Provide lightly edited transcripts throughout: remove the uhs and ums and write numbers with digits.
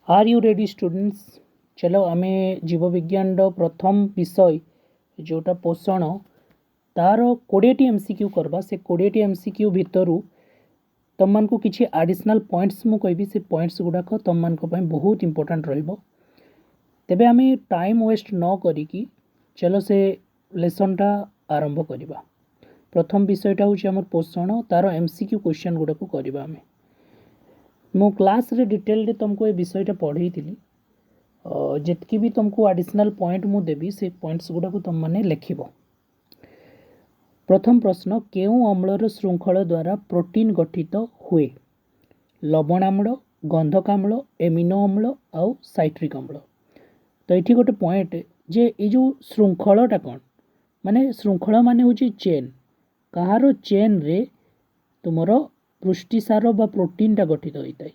Are you ready students? चलो आमे जीव विज्ञान प्रथम विषय जोटा पोषण तार 20 एमसीक्यू करबा। से 20 एमसीक्यू भितर तुम मानक किसी एडिशनल पॉइंट्स मु कहबी। से पॉइंट्स गुड़ाक तुम मानक बहुत इंपोर्टेंट रहिबो। तेबे आमे टाइम वेस्ट न करिकी चलो से लेसनटा आरंभ करिबा। प्रथम विषयटा होछि हमर पोषण तार एमसीक्यू क्वेश्चन गुड़ाक करिबा। आमे मो क्लास रे डिटेल रे तुमको ये विषयटा पढ़ई थिली। जितकी भी तुमको एडिशनल पॉइंट मु देबी से पॉइंट्स गुड़ाक तुम माने लिखिबो। प्रथम प्रश्न, केउ अम्लर श्रृंखल द्वारा प्रोटीन गठित हुए? लवण आम्ल, गंधक आम्ल, एमिनो अम्ल आउ साइट्रिक अम्ल। तो ये गोटे पॉइंट जे ये जो श्रृंखलटा कौन माने श्रृंखल माने होची चेन। कहार चेन रे तुमर पुष्टिसार बा प्रोटीनटा गठित होता है।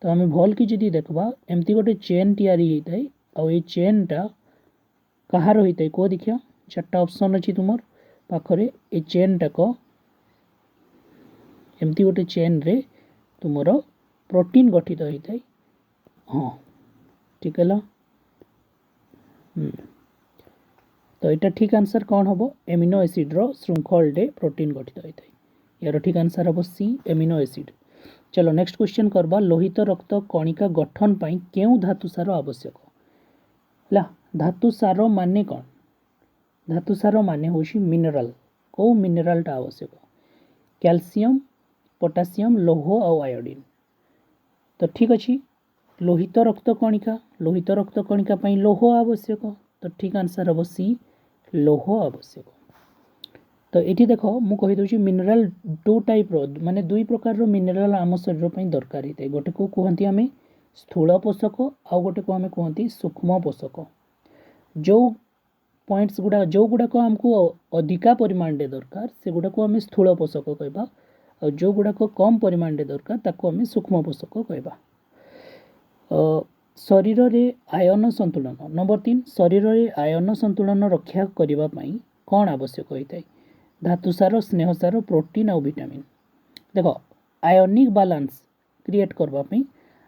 तो आम भल कि जदि देखबा एमती गोटे चेन तैयारी होता है। आउ ये चेनटा कहार होता है कह देखिया। 4टा ऑप्शन अच्छी तुम पाखरे। ये चेनटा को एमती गोटे चेन रे तुमर प्रोटीन गठित होता है। हाँ ठीक है। तो यहाँ ठीक आंसर कौन हम? एमिनो एसिड रो श्रृंखल डे प्रोटीन गठित होता है। यार ठीक आंसर हम सी एमिनो एसिड। चलो नेक्स्ट क्वेश्चन करबा। लोहित रक्त कणिका गठन पाई केउ धातु सार आवश्यक? ला धातु सार माने कौन? धातु सार माने होशी मिनरल। को मिनरलटा आवश्यक? कैल्शियम, पोटासियम, लौह और आयोडीन। तो ठीक अच्छी लोहित रक्त कणिका पाई लौह आवश्यक। तो ठीक आंसर हम सी लौह आवश्यक। तो ये देख मु कहीदे मिनरल 2 टाइप रो माने 2 प्रकार रो मिनरल आम शरीर पर दरकार होता है। गोटे को कहती आम स्थूल पोषक आउ गोटे को आम कहती सूक्ष्म पोषक। जो पॉइंट्स गुड़ा जो गुड़ाक आमको अधिका परिमाण दरकार से गुड़ाक आम स्थूल पोषक कहबा। और जो गुड़ाक कम परिमाण दरकार ताको आम सूक्ष्म पोषक कहबा। शरीर रे आयन संतुलन। नंबर 3, शरीर रे आयन संतुलन रक्षा करिबा पई कौन आवश्यक होता है? धातुसार, स्नेहसार, प्रोटीन और विटामिन। देख आयोनिक बैलेंस क्रिएट करने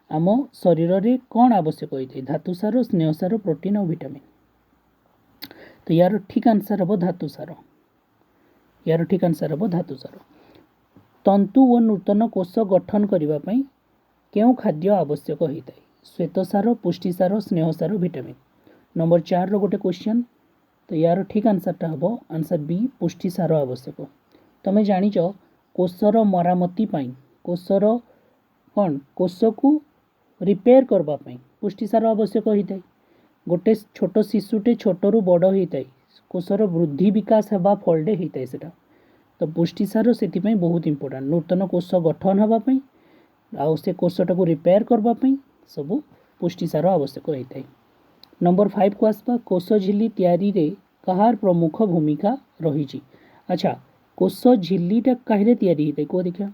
आम शरीर रे कौन आवश्यक होता है? धातुसार, स्नेहसार, प्रोटीन और विटामिन। तो यार ठीक आंसर हम धातुसार। यार ठीक आंसर हम धातुसार। तंतु व नूतन कोष गठन करने क्यों खाद्य आवश्यक होता है? श्वेतसार, पुष्टिसार, स्नेहसार, विटामिन। नंबर 4 रो गोटे क्वेश्चन। तो यार ठीक आंसरटा हम आंसर बी पुष्टिसार आवश्यक। तुम्हें जानिच कोषर मरामती कोषर कौन कोष को रिपेयर करने पुष्टिसार आवश्यक होता है। गोटे छोट शिशुटे छोटू बड़ होता है कोषर वृद्धि विकास होगा फलटे होता है सेटा। तो पुष्टिसार से बहुत इंपोर्टेंट। नूतन कोष गठन होगापी आउ से कोषटा को रिपेयर करने सब पुष्टिसार आवश्यक होता है। नंबर 5 को आसपा। कोष झिल्ली तैयारी रे कहार प्रमुख भूमिका रही? अच्छा कोष झिल्लीटा कहीं तैयारी होता है कह देखिए।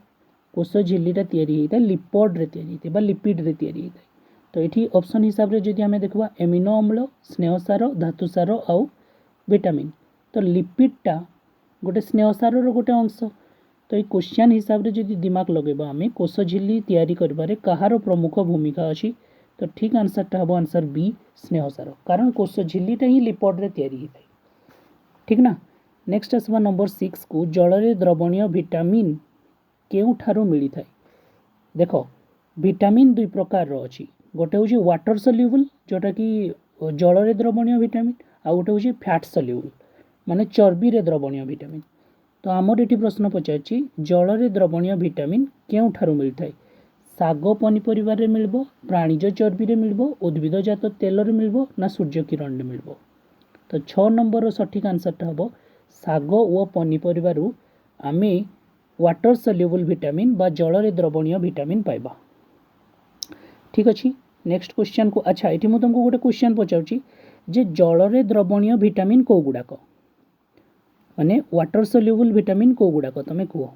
कोष झिल्लीटा तैयारी होता है लिपिड रे तैयारी होता है लिपिड रे तैयारी होता है। तो ये ऑप्शन हिसाब से जदि आम देखा एमिनो अम्ल, स्नेहसार, धातुसार आउ विटामिन। तो लिपिडटा गोटे स्नेहसार गोटे अंश। तो ये क्वेश्चन हिसाब से जदि दिमाग लगेबा आम कोष झिल्ली तैयारी करिबारे कहार प्रमुख भूमिका अच्छी? तो ठीक आंसरटा हम आंसर बी स्नेहसार। कारण कोष झिल्लीटा ही लिपिड रे तैयारी होता है। ठीक ना। नेक्स्ट आसवा नंबर 6 को। जल द्रवणीय विटामिन केउठारु मिली थाए? देख विटामिन 2 प्रकार अच्छी। गोटे हूँ वाटर सल्यूबल जोटा कि जल द्रवणीय विटामिन आ गोटे हूँ फैट सल्यूबल माने चर्बी रे द्रवणीय विटामिन। तो आमर ये प्रश्न पचार जल द्रवणीय विटामिन केउठारु मिली थाए? शाग पनीपरिबा रे मिलबो, प्राणीज चर्बी रे मिलबो, उद्भिदजात तेल रे मिलबो ना सूर्य किरण रे मिलबो? तो 6 नंबर सठिक आंसरटा हम शाग व पनीपरिबारु आमे वाटर सल्यूबल विटामिन बा जल द्रवणीय विटामिन पाइबा। ठीक अच्छे। नेक्स्ट क्वेश्चन को। अच्छा ये मुझे तुमको गोटे क्वेश्चन पचारूँ जे जल द्रवणीय विटामिन कौ गुड़ाक माने वाटर सल्यूबल विटामिन कौ गुड़ाक तुम कह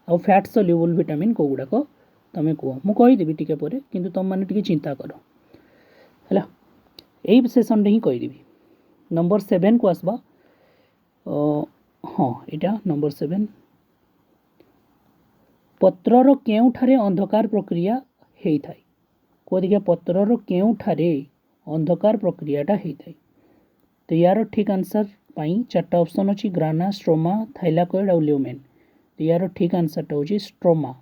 आ फैट सल्यूबल विटामिन कौ गुड़ाक तुम कह। मुझे कहीदेवी टिके पर किंतु तुम मैंने टिके चिंता कर है यही सेसन ही कहीदेवी। नंबर 7 को आसबा। हाँ यहाँ नंबर 7 पत्रर केउठारे अंधकार प्रक्रिया होता है देखिए पत्रर केउठारे अंधकार प्रक्रियाटा होता है। तो यार ठीक आंसर पाई चार्टा ऑप्शन अच्छी ग्राना स्ट्रोमा थाइलाकॉइड और ल्यूमेन। तो यार ठीक आंसरटा हूँ स्ट्रोमा।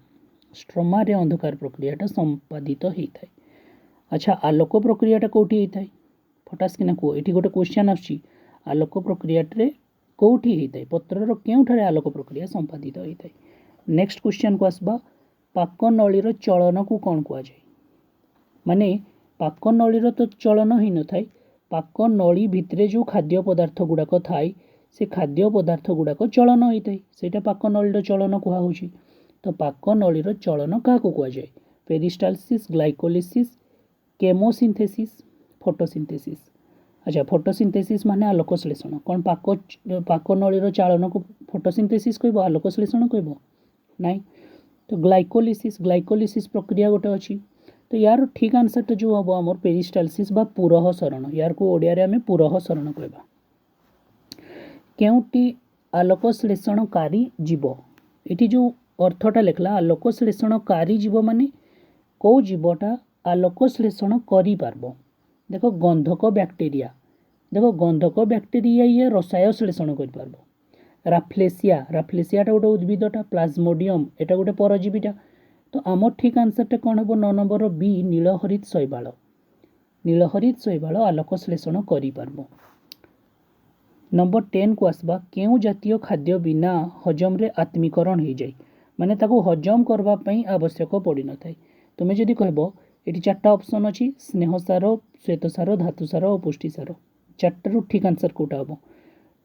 स्ट्रोमा रे अंधकार प्रक्रियाटा संपादित होता है। अच्छा आलोक प्रक्रियाटा कौटी होता है फटास किना कह ये गोटे क्वेश्चन आसूँ आलोक प्रक्रिया कौटी होता है पत्रर केउठारे आलोक प्रक्रिया संपादित होता है। नेक्स्ट क्वेश्चन को आसबा पाक नलीर चलन को कौन कहुए माने पाक नलीर तो चलन ही न थाए पाक नली भितरे जो खाद्य पदार्थ गुड़ाक थाए से खाद्य पदार्थ गुड़ाक चलन होता है सेटा पाक नलीर चलन कहुच्छी। तो पाक नलीर चलन क्या कहुए पेरिस्टालसिस ग्लाइकोलिसिस केमोसिंथेसिस फोटोसिंथेसिस। अच्छा फोटोसिंथेसिस माने आलोक श्लेषण कौन पाक नलीर चालन को फोटोसिंथेसिस कह आलोक श्लेषण कह नाई। तो ग्लाइकोलिसिस प्रक्रिया गोटे अच्छी। तो यार ठीक आंसरटा जो हम आम पेरिस्टालसिस बा पुरह सरण यार को ओडिया आम पुरह सरण कहवा। केउटी आलोक श्लेषणकारी जीव ये जो अर्थटा लिखला आलोक श्लेषणकारी जीव माने कौ जीवटा आलोक श्लेषण करि पारबो। देखो गंधक बैक्टेरिया ये रसायन श्लेषण कर पारबो। राफ्लेसियाटा गोटे उद्भिदटा प्लाज्मोडियम एटा गोटे परजीवीटा। तो आम ठीक आंसरटा कौन हम 9 नंबर बी नीलहरित शैवाल आलोक श्लेषण करि पारबो। नंबर 10 को आसबा केउ जातीय खाद्य बिना हजम रे आत्मीकरण हो जाए माने ताको हजम करबा पई आवश्यक पड़ी न थाए। तुमे जदि कहबो एटी चार्टा ऑप्शन अच्छी स्नेहसार श्वेतसार धातुसार और पुष्टिसार चार्टारू ठीक आंसर कोटा हम।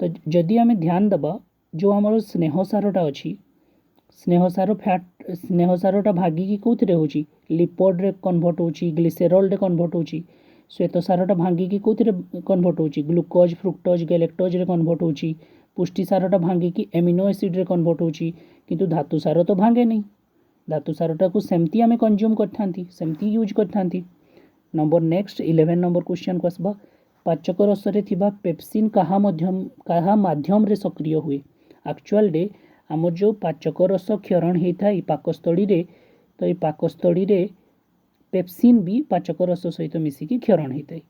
तो जदि आम ध्यान देबा जो आम स्नेहसारटा अच्छी स्नेहसारटा भागिकी कौन हो लिपोड रे कन्वर्ट हो ग्लिसेरल रे कन्वर्ट हो श्वेतसारटा भांगिकी कौन कन्वर्ट हो ग्लूकोज फ्रुक्टोज गैलेक्टोज रे कन्वर्ट हो पुष्टिसारटा भांगिकी एमिनो एसिड रे कन्वर्ट हो किंतु धातुसार तो भांगे नहीं धातुसारटा को सेमती आम कंज्यूम करती यूज करती। नंबर नेक्स्ट 11 नंबर क्वेश्चन को आसबा पाचक रस रे थिबा पेप्सिन कहा माध्यम रे सक्रिय हुए। एक्चुअल डे आम जो पाचक रस क्षरण होता है पाकस्थली रे तो ये पाकस्थली रे पेप्सिन भी पाचक रस सहित मिसिकी क्षरण होता है।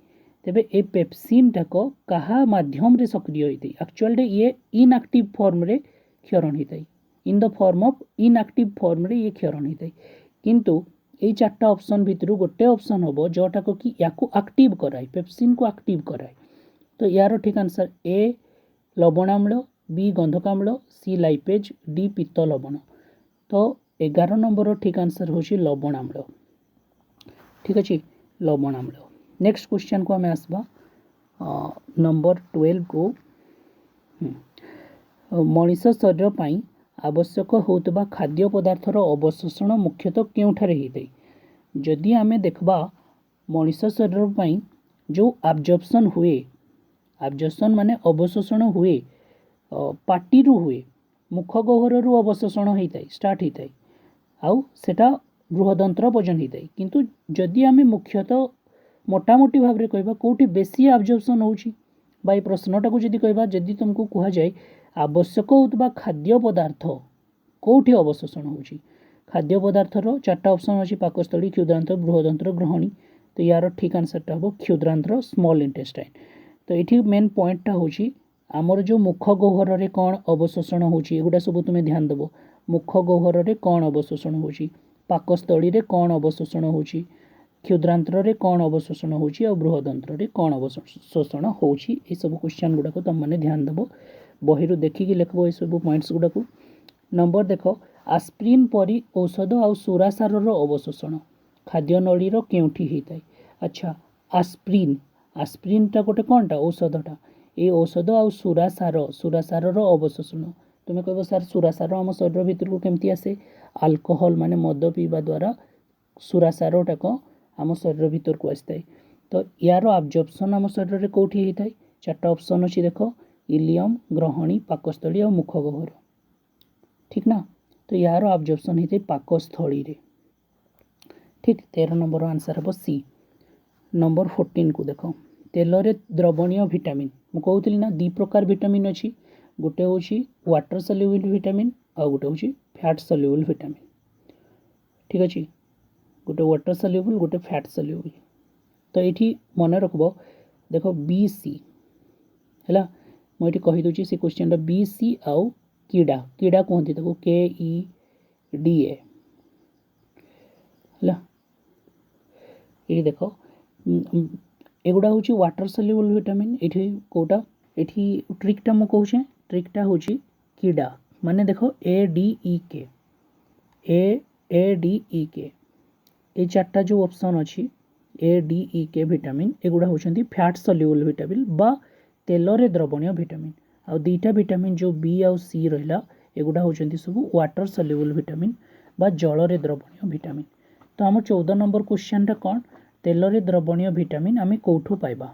तेबे ए पेप्सिन टाक कहा माध्यम रे सक्रिय होता है एक्चुअल डे ये इनएक्टिव फॉर्म रे क्षरण होता है in the form of inactive form रे ये क्षरण होता है किंतु ये चार्टा ऑप्शन भितर गोटे ऑप्शन हम जोटाक कि या एक्टिव कराए पेप्सिन को एक्टिव कराए। तो यार ठीक आंसर ए लवणाम्ल बी गंधकाम्ल सी लाइपेज डी पित्त लवण। तो 11 नंबर ठीक आंसर हूँ लवणाम्ल। ठीक अच्छे लवणाम्ल। नेक्स्ट क्वेश्चन को आम आसबा नंबर 12 को मनीष शरीर पाई आवश्यक होता खाद्य पदार्थर अवशोषण मुख्यतः केउठारे होता है। जदि आम देखबा मनीष शरीर पाई जो एब्जॉर्प्शन हुए एब्जॉर्प्शन माने अवशोषण हुए पाटिरू हुए मुख गह्वर अवशोषण होता है स्टार्ट होता है आउ सेटा बृहदंत्र पर्यंत होता है किंतु जदि आम मुख्यतः मोटामोटी भाव में कहबा कौटी बेसी एब्जॉर्प्शन होउची बाई प्रश्नटा को जदि कहबा जदि तुमको कह जाए आवश्यक होता खाद्य पदार्थ कौटी अवशोषण होउची खाद्य पदार्थर चार्टा ऑप्शन अच्छी पाकस्थली क्षुद्रांत्र बृहदंत्र ग्रहणी। तो यार ठीक आंसरटा हम क्षुद्रांत्र स्मॉल इंटेस्टाइन। तो ये मेन पॉइंटटा हूँ आमर जो मुख गह्वर रे कौन अवशोषण होउची एगुड़ा सब तुम्हें ध्यान देव मुख गह्वर रे कौन अवशोषण होउची पाकस्थली रे कौन अवशोषण होउची क्षुद्रांत्र रे कौन अवशोषण होउची और बृहदंत्र रे कौन अवशोषण होउची ये सब क्वेश्चन गुड़ाक तुम मैंने ध्यान देव बही देखिकी लिखब ये सब पॉइंट्स गुड़ाक। नंबर देख आस्प्रिन परी औषध आउ सुरासार अवशोषण खाद्य नलीर केउठी होता है। अच्छा आस्प्रिनटा गोटे कौनटा औषधटा ये औषध आउ सुरासार अवशोषण तुम्हें कह सार सुरासार आम शरीर भितर को केमती आसे अल्कोहल माने मद पीवा द्वारा सुरासारटाक आम शरीर भितर को आसता है। तो यार एब्जॉर्प्शन आम शरीर में कौटी होता है चार्टा ऑप्शन अच्छी देख इलियम ग्रहणी पाकस्थली और मुख गह्वर ठीक ना। तो यार एब्जॉर्प्शन होता है पाकस्थली रे ठीक। 13 नंबर आंसर हम सी। नंबर 14 को देख तेल रे द्रवणीय विटामिन मु कहूली ना दी प्रकार विटामिन अच्छी गोटे हूँ वाटर सल्युबल विटामिन और गोटे हूँ फैट सल्युबल विटामिन ठीक अच्छे। गोटे वाटर सल्युबल गोटे फैट सल्युबल। तो ये मन रखब देख बी सी है मुझे कहीदे से क्वेश्चन बी सी आउ कीड़ा कीड़ा कहते देखो के ई डी ए है ये देख एगुड़ा हूँ वाटर सल्युबल विटामिन ये कौटा ये ट्रिकटा मुझे कहूँ ट्रिकटा हूँ कीड़ा माने देख ए डी ई के ए डी ई के ये चार्टा जो ऑप्शन अच्छी ए डी ई के विटामिन एगुड़ा होती फैट सल्युबल विटामिन बा तेलरे द्रवणीय विटामिन आउ दुईटा विटामिन जो बी आउ सी रहा एगुड़ा होती सब वाटर सल्युबल विटामिन बा जलरे द्रवणीय विटामिन। तो आम 14 नंबर क्वेश्चन कौन तेलरे द्रवणीय विटामिन आम कौठू पाइबा।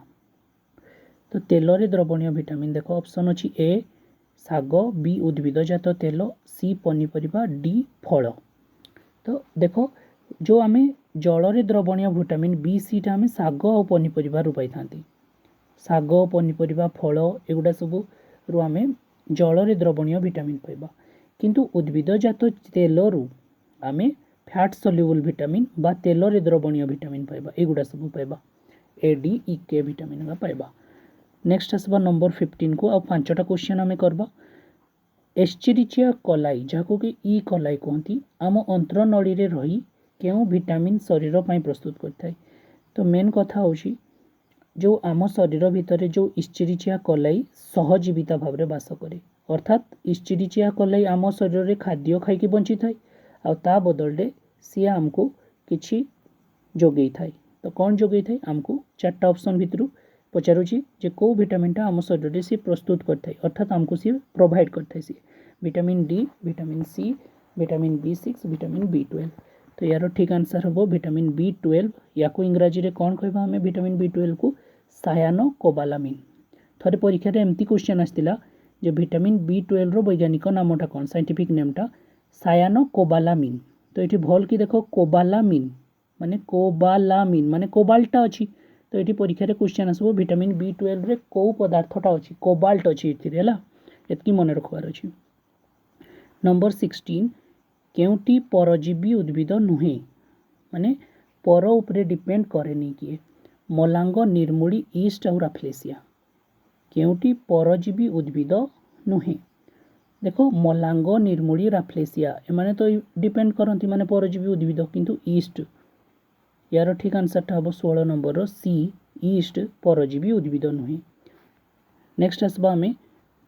तो तेलरे द्रवणीय विटामिन देख ऑप्शन अच्छी ए शाग बी उद्भिदजात तेल सी पनीपरिबा डी फल। तो देख जो आम जलरे द्रवणीय विटामिन बी सी टा आम शाग और पनीपरिबा पाई था शाग पनीपरिबा फल एगुड़ा सब आम जलरे द्रवणीय विटामिन पाइबा किंतु उद्भिदजात तेलरू आम फैट सल्युबल विटामिन बा तेलरे द्रवणीय विटामिन पाइबा एगुड़ा सब पाइबा ए डी ई के विटामिन पाइबा। नेक्स्ट आसबा नंबर 15 को आ 5टा क्वेश्चन आम करबा। एस्चेरिचिया कोलाई जहाँ कि ई कोलाई कहती आम अंत्रनली रे रही केउ विटामिन शरीर पर प्रस्तुत करता। तो मेन कथा होची जो आम शरीर भितर जो इस्चेरिचिया कोलाई सहजीविता भाव में बास करे अर्थात इस्चेरिचिया कोलाई आम शरीर में खाद्य खाई बंची थाए आ बदलते सी आमको किछि जोगई थाए। तो कौन जोगई थाए आमको 4टा ऑप्शन भितर पचारुची जे को विटामिनटा आम शरीर में सी प्रस्तुत करता अर्थात आमको सी प्रोवाइड करता C vitamin D vitamin C vitamin B6 vitamin B12। तो यार ठीक आंसर हम विटामिन B12 या को इंग्राजी रे कौन कहबा हमें विटामिन B12 को सायानोकोबालामिन। थरे परीक्षा रे एमती क्वेश्चन आस्तिला जे विटामिन B12 रो वैज्ञानिक नामटा कौन साइंटिफिक नेमटा सायानोकोबालामिन। तो ये भल कि देख कोबालामिन माने कोबाल्टा अच्छी। तो ये परीक्षा रे क्वेश्चन आसबो विटामिन B12 रे को पदार्थटा अच्छी कोबाल्ट अच्छी एतकी मन रखबार अच्छी। नंबर 16 केउटी परजीवी उद्भिद नुहे माने पर उपरे डिपेंड करेनी किए मलांग निर्मूली ईस्ट और राफ्लेसिया केउटी परजीवी उद्भिद नुहे देखो मलांग निर्मूली राफ्लेसिया एमाने तो डिपेंड करती माने परजीवी उद्भिद किंतु ईस्ट यार ठीक आंसरटा हम 16 नंबर सी ईस्ट परजीवी उद्भिद नुहे। नेक्स्ट आसबा आम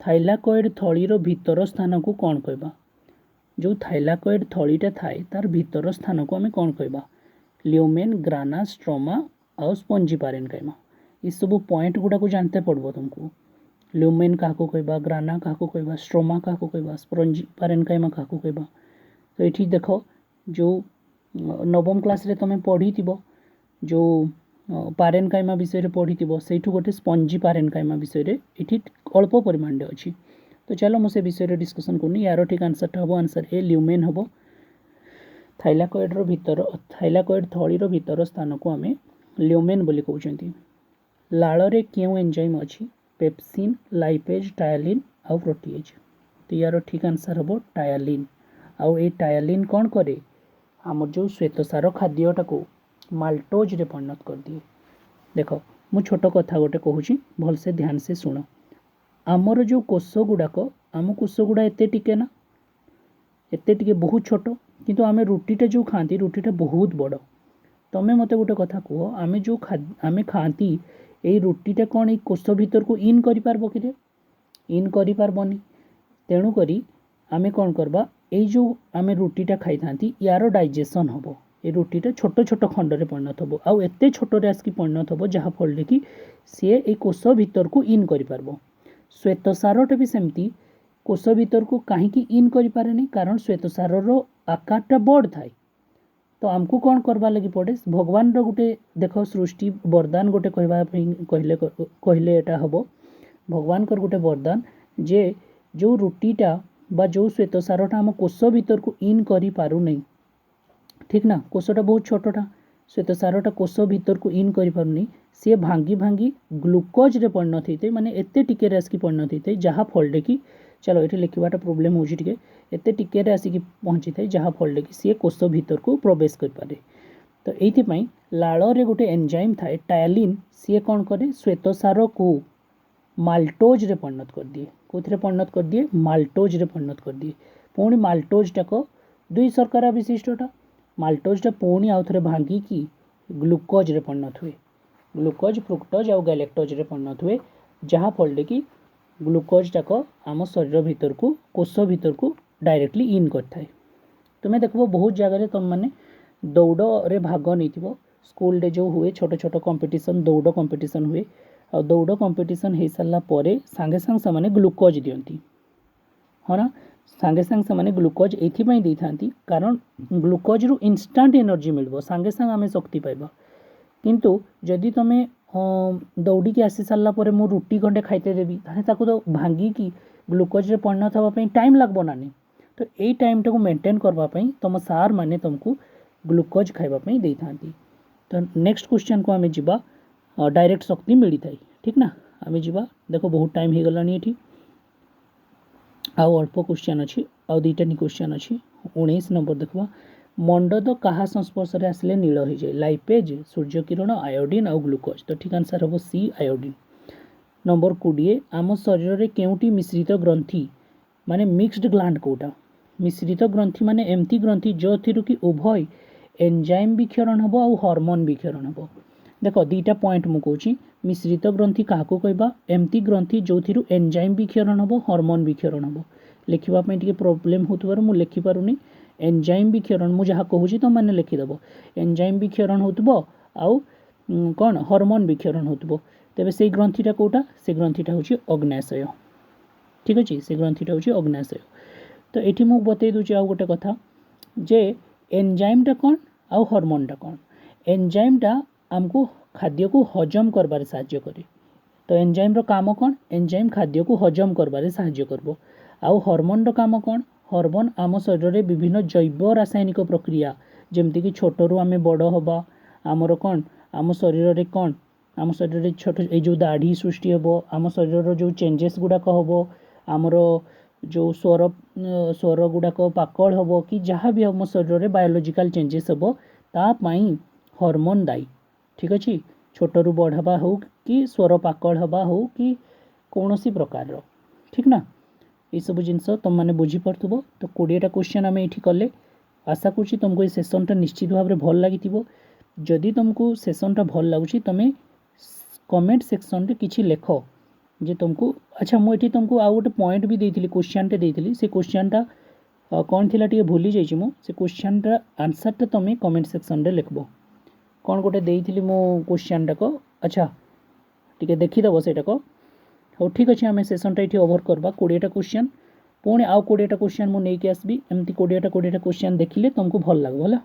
थाइलाकोइड थलीर भीतर स्थान को कौन कहबा जो थाइलाकोइड थलीटा थाए तार भीतर स्थान को आम कौन कहबा ल्यूमेन ग्राना स्ट्रोमा आउ स्पंजी पारेनकाइमा। ये सब पॉइंट गुड़ा को जानते पड़ो तुमको ल्यूमेन क्या कहबा ग्राना क्या कहबा स्ट्रोमा क्या कहबा स्पंजी पारेनकाइमा क्या कहबा। तो ये देख जो नवम क्लास रे तुम पढ़ी जो पारेनकाइमा विषय पढ़ी से गोटे स्पंजी पारेनकाइमा विषय ये अल्प परिमाण अच्छी। तो चलो मुझे विषय डिस्कसन करनी यार ठीक आंसरटा हम आंसर ए ल्यूमेन हम थाइलाकोइड भीतर थाइलाकोइड थलीर भीतर स्थान को आम ल्यूमेन बोली कहते। लाଳରେ क्यों एंजाइम अच्छी पेप्सिन लाइपेज टायलिन आउ प्रोटीएज। तो यार ठीक आंसर हम टायलिन आउ ए टायलिन कौन करे आम जो श्वेतसार खाद्यटा को माल्टोज रे परिणत कर दिए। देख मु छोट कथा गोटे कहूँ भलसे ध्यान से शुण आमर जो कोष गुड़ाक आम कोष गुड़ा एते टिके ना एते टिके बहुत छोट किंतु आम रुटीटा जो खाती रुटीटा बहुत बड़। तमें मत गोटे कथा कह आम जो आम खाती यही रुटीटा कौन ये कोष भीतर को इन कर पारबो कि इन कर पारबनी तेणुक आम कौन करबा ये जो आम रुटीटा खाई था यार डाइजेसन हम ये रुटीटा छोट छोट खंडरे परिणत हम आउ एते छोटे आसिक परिणत हम जहाँफल कि सी ये कोष भीतर को इन कर पारबो। श्वेतसारटा भी सेमती कोष भीतर को कहीं इन कर पारे कारण श्वेतसार आकारटा बड़ थाए। तो आमको कौन करवा लगी पड़े भगवान गोटे देख सृष्टि वरदान गोटे कहले एटा हम भगवान गोटे वरदान जे जो रुटीटा बा जो श्वेतसारटा आम कोष भीतर को इन कर पारू नहीं ठीक ना कोषटा बहुत छोटटा श्वेतसारटा कोष भीतर को इन कर पारुनी सी भांगी भांगी ग्लुकोज रे परिणत होते माने एते टिके आसिक परिणत होते जहाँ फल कि चलो ये लिखवाटा प्रोब्लेम हो एते टिके आसिक पहुँची थाए जहाँ फल कि सी कोष भीतर को प्रवेश कर पारे। तो ये लाड़े गोटे एंजाइम थाए टायलिन सी कौन करे श्वेतसार को माल्टोज रे परिणत कर दिए कौन परिणत कर दिए माल्टोज रे परिणत कर दिए पुणी माल्टोजटा को दुई शर्करा विशिष्टटा माल्टोजटा पुणी आउ थे भांगिकी ग्लुकोज रे परिणत हुए ग्लुकोज फ्रुक्टोज आउ गैलेक्टोज रे परिणत हुए जहाँफल कि ग्लुकोजटा को आम शरीर भीतर को कोष भीतर को डायरेक्टली इन करता तुम्हें देखो बहुत जगह तुम मैंने दौड़ रे भाग नहीं स्कूल रे जो हुए छोट छोट कंपटीशन दौड़ कंपटीशन हुए आ दौड़ कंपटीशन हो सारा पर सांगे सांग से ग्लुकोज दियंती हाँ ना सांगे सांग से ग्लुकोज एथिपाई दे था कारण ग्लुकोज रु इंस्टांट एनर्जी मिल सांगे सांग आम शक्ति पाइबा किंतु जदि तुम्हें दौड़ी की आसी सारा पर मु रुटी खंडे खाइते देवी ताकू तो भांगिकी ग्लुकोज रे परिणत होगापी टाइम लगब ना नहीं तो यही टाइमटा को मेंटेन करवाई तुम सार मैंने तुमको ग्लुकोज खावाई दे था तो नेक्स्ट क्वेश्चन को आम जा डायरेक्ट शक्ति मिली था ठीक ना आम जा देखो बहुत टाइम हो गला ये आउ अल्प क्वेश्चन अच्छी आउ दुईटा क्वेश्चन अच्छी 19 नंबर देखा मंडद क्या संस्पर्श में आसिले नील हो जाए लाइपेज सूर्य किरण आयोडीन आउ ग्लुकोज तो ठीक आंसर हम सी आयोडीन नंबर 20 आम शरीर में केउटी मिश्रित ग्रंथि माने मिक्सड ग्लैंड कोटा मिश्रित ग्रंथि माने एमती ग्रंथि जो थी कि उभय एंजाइम विक्षरण हम आउ हार्मोन विक्षरण हम देखो दुईटा पॉइंट मु कहूँ मिश्रित ग्रंथि क्या कहबा एमती ग्रंथि जो थी एंजाइम विक्षरण हम हार्मोन विक्षरण हम लिखापी टे प्रोब्लेम होतबार मु लिखिपारुनी एंजाइम विक्षरण मु जहाँ कहूँ तुम मैंने लिखिदेव एंजाइम विक्षरण होतबो आउ कौन हार्मोन विक्षरण होतबो तेबे से ग्रंथिटा कोटा से ग्रंथिटा होची अग्नाशय ठीक अच्छे से ग्रंथिटा होची अग्नाशय तो ये मुझे बतई दूसरी आउ गोटे कथा जे एंजाइमटा कौन आउ हार्मोनटा कौन एंजाइमटा आमको खाद्य को हजम करबारे साहाय्य करे तो एंजाइम रो काम कौन एंजाइम खाद्य को हजम करबारे साहाय्य करबो आउ हार्मोन रो काम कौन हार्मोन आम शरीर में विभिन्न जैव रासायनिक प्रक्रिया जमती कि छोटू आम बड़ हवा आमर कौन आम शरीर में कौन आम शरीर में छोट जो दाढ़ी सृष्टि हम आम शरीर जो चेंजेस गुड़ाक हम आमर जो स्वर गुड़ाक पाकल हम कि जहाँ भी आम शरीर में बायोलोजिकल चेंजेस हम तापाई हार्मोन दायी ठीक अच्छे छोटू बढ़ावा हो कि स्वर पाकल हवा हो कि कौन सी प्रकार ठीक ना ये सब जिनस तुम मैंने बुझीपु तो 20टा क्वेश्चन आम ये कले आशा करुँच तुमको ये सेसनटा निश्चित भाव में भल लगी जदि तुमको सेसनटा भल लगुच तुम कमेंट सेक्शन रे किछि लेख जे तुमको अच्छा मुझे तुमको आउ गोटे पॉइंट भी देती क्वेश्चनटे देती से क्वेश्चनटा कौन थी टे भूली जाइए मु से क्वेश्चनटा आंसरटा तुम कमेंट सेक्शन रे लिखब कौन गोटे देती मो क्वेश्चनटा को अच्छा टी देखीदेव सेटा हाँ ठीक अच्छे आम सेसनटा ये ओभर करवा 20टा क्वेश्चन पुणी आउ 20टा क्वेश्चन मुझे आसबि एमती 20टा क्वेश्चन देखिले तुमको भल लगे।